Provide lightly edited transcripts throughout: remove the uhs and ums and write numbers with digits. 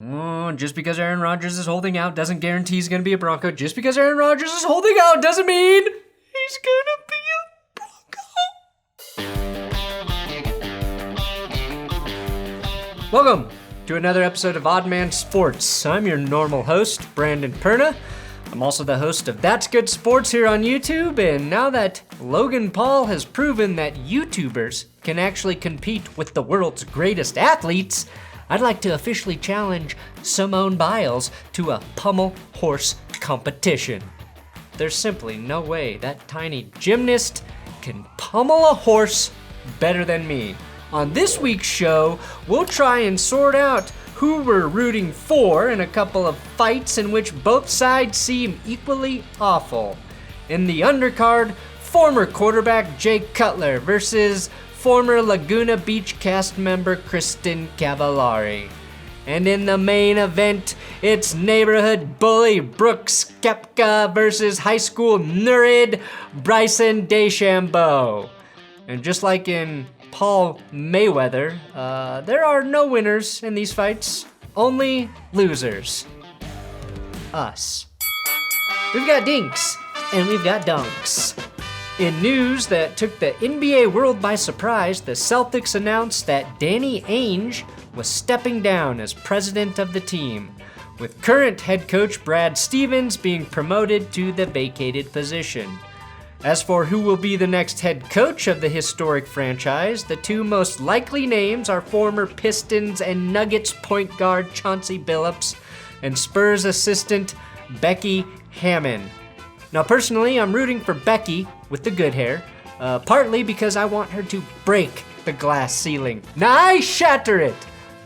Just because Aaron Rodgers is holding out doesn't guarantee he's going to be a Bronco. Just because Aaron Rodgers is holding out doesn't mean he's going to be a Bronco. Welcome to another episode of Odd Man Sports. I'm your normal host, Brandon Perna. I'm also the host of That's Good Sports here on YouTube, and now that Logan Paul has proven that YouTubers can actually compete with the world's greatest athletes, I'd like to officially challenge Simone Biles to a pommel horse competition. There's simply no way that tiny gymnast can pummel a horse better than me. On this week's show, we'll try and sort out who we're rooting for in a couple of fights in which both sides seem equally awful. In the undercard, former quarterback Jay Cutler versus former Laguna Beach cast member Kristen Cavallari. And in the main event, it's neighborhood bully Brooks Koepka versus high school nerd Bryson DeChambeau. And just like in Paul Mayweather, there are no winners in these fights, only losers. Us. We've got Dinks and we've got Dunks. In news that took the NBA world by surprise, the Celtics announced that Danny Ainge was stepping down as president of the team, with current head coach Brad Stevens being promoted to the vacated position. As for who will be the next head coach of the historic franchise, the two most likely names are former Pistons and Nuggets point guard Chauncey Billups and Spurs assistant Becky Hammon. Now personally, I'm rooting for Becky with the good hair, partly because I want her to break the glass ceiling. Now I shatter it!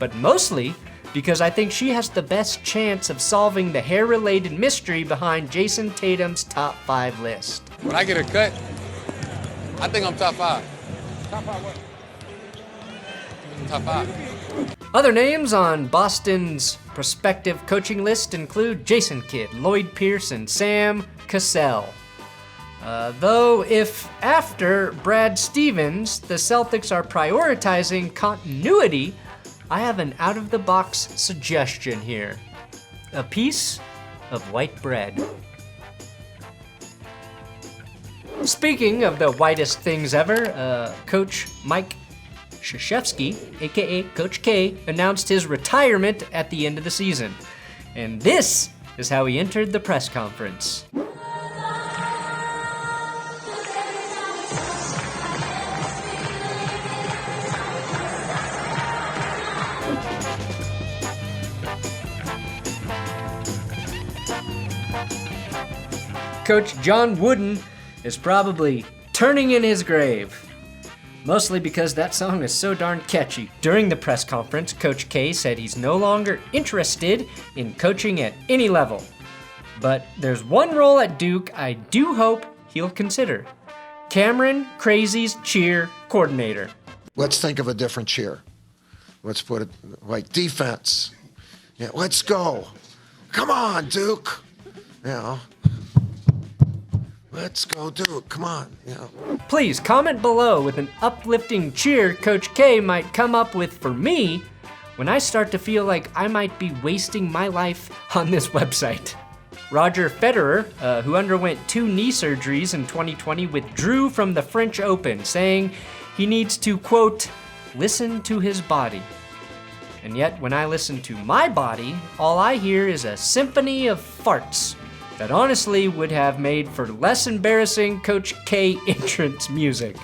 But mostly because I think she has the best chance of solving the hair-related mystery behind Jason Tatum's top 5 list. When I get a cut, I think I'm top 5. Top 5 what? Top 5. Other names on Boston's prospective coaching list include Jason Kidd, Lloyd Pierce, and Sam Cassell. Though if after Brad Stevens, the Celtics are prioritizing continuity, I have an out-of-the-box suggestion here. A piece of white bread. Speaking of the whitest things ever, Coach Mike Krzyzewski, aka Coach K, announced his retirement at the end of the season. And this is how he entered the press conference. Coach John Wooden is probably turning in his grave. Mostly because that song is so darn catchy. During the press conference, Coach K said he's no longer interested in coaching at any level. But there's one role at Duke I do hope he'll consider. Cameron Crazy's cheer coordinator. Let's think of a different cheer. Let's put it like defense. Yeah, let's go. Come on, Duke. You know. Let's go, Duke. Come on. You know. Please comment below with an uplifting cheer Coach K might come up with for me when I start to feel like I might be wasting my life on this website. Roger Federer, who underwent 2 knee surgeries in 2020, withdrew from the French Open, saying he needs to, quote, listen to his body. And yet, when I listen to my body, all I hear is a symphony of farts that honestly would have made for less embarrassing Coach K entrance music.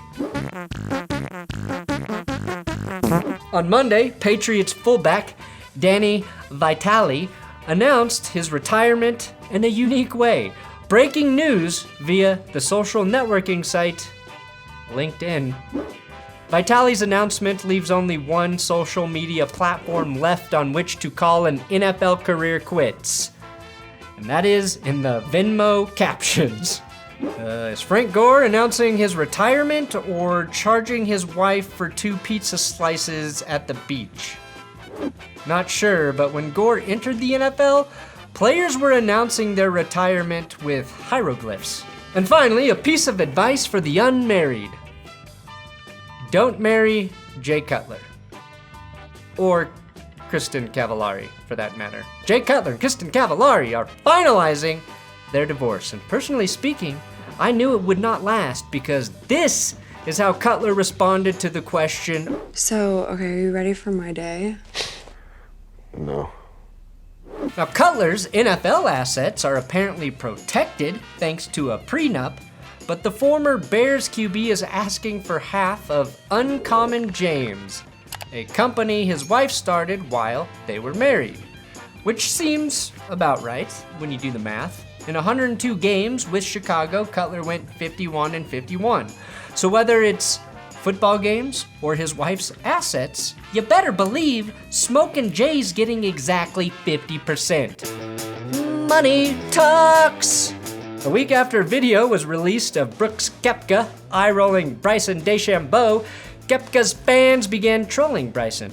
On Monday, Patriots fullback Danny Vitale announced his retirement in a unique way, breaking news via the social networking site LinkedIn. Vitale's announcement leaves only one social media platform left on which to call an NFL career quits. And that is in the Venmo captions. Is Frank Gore announcing his retirement or charging his wife for 2 pizza slices at the beach? Not sure, but when Gore entered the NFL, players were announcing their retirement with hieroglyphs. And finally, a piece of advice for the unmarried. Don't marry Jay Cutler. Or Kristen Cavallari, for that matter. Jay Cutler and Kristen Cavallari are finalizing their divorce. And personally speaking, I knew it would not last, because this is how Cutler responded to the question. So, okay, are you ready for my day? No. Now, Cutler's NFL assets are apparently protected thanks to a prenup, but the former Bears QB is asking for half of Uncommon James, a company his wife started while they were married, which seems about right when you do the math. In 102 games with Chicago, Cutler went 51-51. So whether it's football games or his wife's assets, you better believe Smokin' Jay's getting exactly 50%. Money talks! A week after a video was released of Brooks Koepka eye-rolling Bryson DeChambeau, Koepka's fans began trolling Bryson,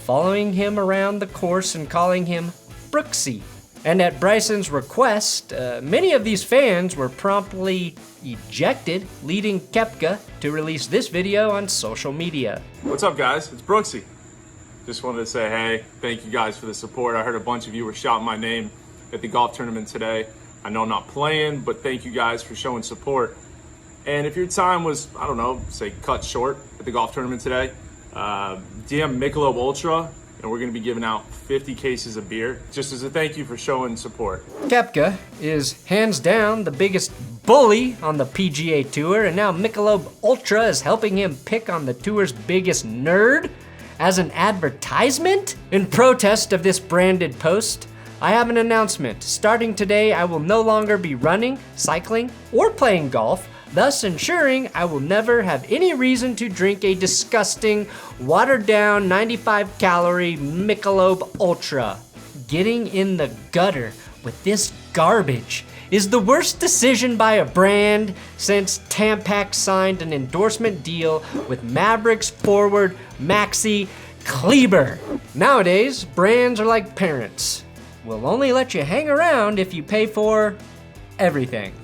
following him around the course and calling him Brooksy. And at Bryson's request, many of these fans were promptly ejected, leading Koepka to release this video on social media. What's up, guys? It's Brooksy. Just wanted to say, hey, thank you guys for the support. I heard a bunch of you were shouting my name at the golf tournament today. I know I'm not playing, but thank you guys for showing support. And if your time was, I don't know, say cut short at the golf tournament today, DM Michelob Ultra, and we're going to be giving out 50 cases of beer, just as a thank you for showing support. Koepka is hands down the biggest bully on the PGA Tour, and now Michelob Ultra is helping him pick on the tour's biggest nerd as an advertisement? In protest of this branded post, I have an announcement. Starting today, I will no longer be running, cycling, or playing golf, thus ensuring I will never have any reason to drink a disgusting, watered-down 95-calorie Michelob Ultra. Getting in the gutter with this garbage is the worst decision by a brand since Tampax signed an endorsement deal with Mavericks forward Maxi Kleber. Nowadays, brands are like parents. We'll only let you hang around if you pay for everything.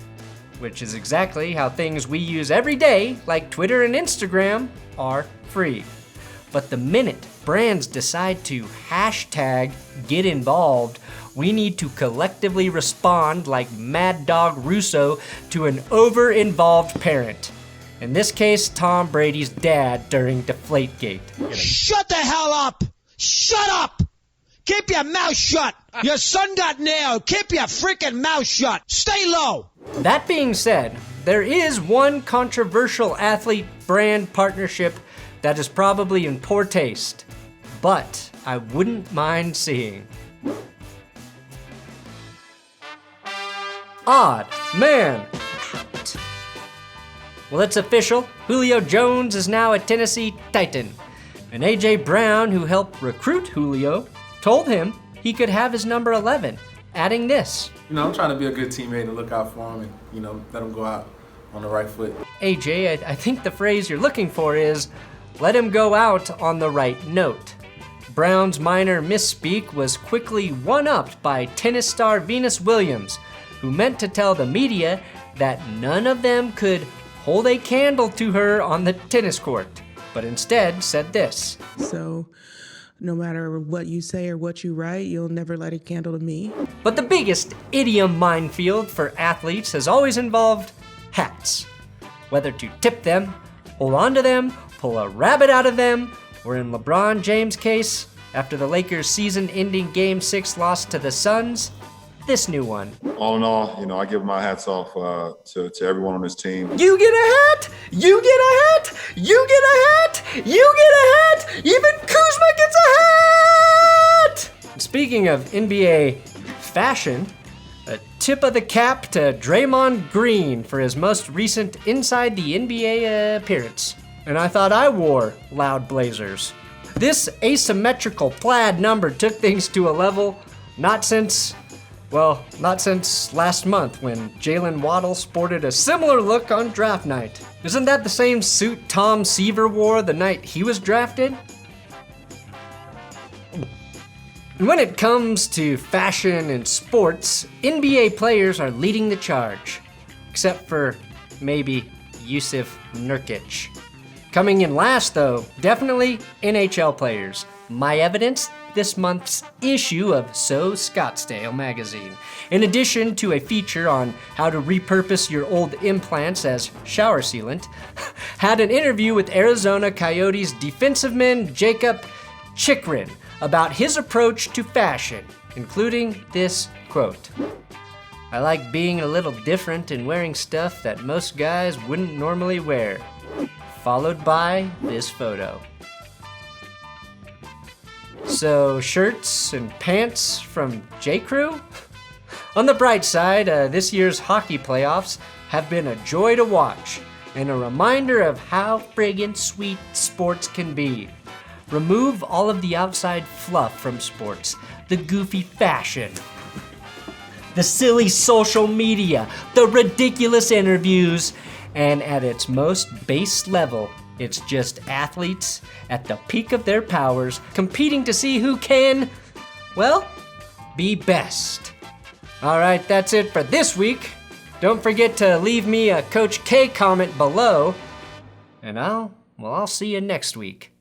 Which is exactly how things we use every day, like Twitter and Instagram, are free. But the minute brands decide to hashtag get involved, we need to collectively respond like Mad Dog Russo to an over-involved parent. In this case, Tom Brady's dad during Deflategate. Shut the hell up! Shut up! Keep your mouth shut! Your son got nailed! Keep your freaking mouth shut! Stay low! That being said, there is one controversial athlete-brand partnership that is probably in poor taste, but I wouldn't mind seeing. Odd Man Out. Well, it's official. Julio Jones is now a Tennessee Titan. And A.J. Brown, who helped recruit Julio, told him he could have his number 11, adding this. I'm trying to be a good teammate and look out for him and, let him go out on the right foot. AJ, I think the phrase you're looking for is, let him go out on the right note. Brown's minor misspeak was quickly one-upped by tennis star Venus Williams, who meant to tell the media that none of them could hold a candle to her on the tennis court, but instead said this. So, no matter what you say or what you write, you'll never light a candle to me. But the biggest idiom minefield for athletes has always involved hats. Whether to tip them, hold on to them, pull a rabbit out of them, or in LeBron James' case, after the Lakers' season-ending Game 6 loss to the Suns, this new one. All in all, I give my hats off to everyone on this team. You get a hat! You get a hat! You get a hat! You get a hat! Even Kuzma gets a hat! Speaking of NBA fashion, a tip of the cap to Draymond Green for his most recent Inside the NBA appearance. And I thought I wore loud blazers. This asymmetrical plaid number took things to a level not since last month when Jalen Waddle sported a similar look on draft night. Isn't that the same suit Tom Seaver wore the night he was drafted? And when it comes to fashion and sports, NBA players are leading the charge. Except for maybe Yusuf Nurkic. Coming in last though, definitely NHL players. My evidence, this month's issue of So Scottsdale magazine. In addition to a feature on how to repurpose your old implants as shower sealant, had an interview with Arizona Coyotes defensiveman Jacob Chikrin about his approach to fashion, including this quote: "I like being a little different and wearing stuff that most guys wouldn't normally wear." Followed by this photo. So, shirts and pants from J.Crew? On the bright side, this year's hockey playoffs have been a joy to watch and a reminder of how friggin' sweet sports can be. Remove all of the outside fluff from sports, the goofy fashion, the silly social media, the ridiculous interviews, and at its most base level, it's just athletes at the peak of their powers competing to see who can, well, be best. All right, that's it for this week. Don't forget to leave me a Coach K comment below, and I'll see you next week.